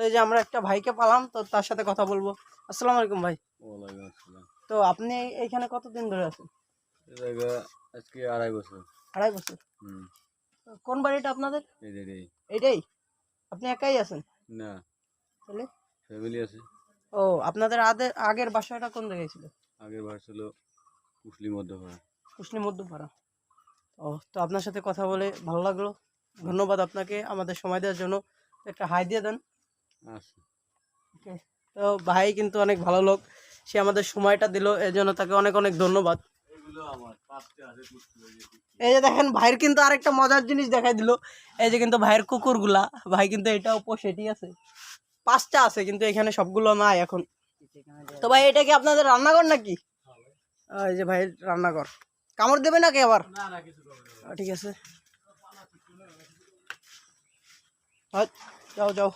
এই যে আমরা একটা ভাইকে পেলাম, তো তার সাথে কথা বলবো। আসসালামু আলাইকুম ভাই। ওয়ালাইকুম আসসালাম। তো আপনি এইখানে কতদিন ধরে আছেন? এই জায়গা আজকে 2.5 বছর। 2.5 বছর। হুম। তো কোন বাড়িটা আপনাদের? এই এইটাই? আপনি একাই আছেন? না, তাহলে ফ্যামিলি আছে। ও, আপনাদের আগের বাসাটা কোন জায়গায় ছিল? আগের বার ছিল মুসলিম মধ্যপাড়া। কুশলী মধ্যপাড়া। ও, তো আপনার সাথে কথা বলে ভালো লাগলো। ধন্যবাদ আপনাকে আমাদের সময় দেওয়ার জন্য। একটা হাই দিয়ে দেন। আচ্ছা। ওকে। তো ভাই কিন্তু অনেক ভালো লোক, সে আমাদের সময়টা দিল, এর জন্য তাকে অনেক অনেক ধন্যবাদ। এই যে দেখেন, ভাইয়ের কিন্তু আরেকটা মজার জিনিস দেখাই দিল। এই যে কিন্তু ভাইয়ের কুকুরগুলা, ভাই কিন্তু এটাও পোষে, ঠিক আছে? 5টা আছে, কিন্তু এখানে সবগুলো নাই এখন। তো ভাই, এটা কি আপনাদের রান্নাঘর নাকি? এই যে ভাইয়ের রান্নাঘর। কামড় দেবে নাকি আবার? ঠিক আছে, যাও যাও।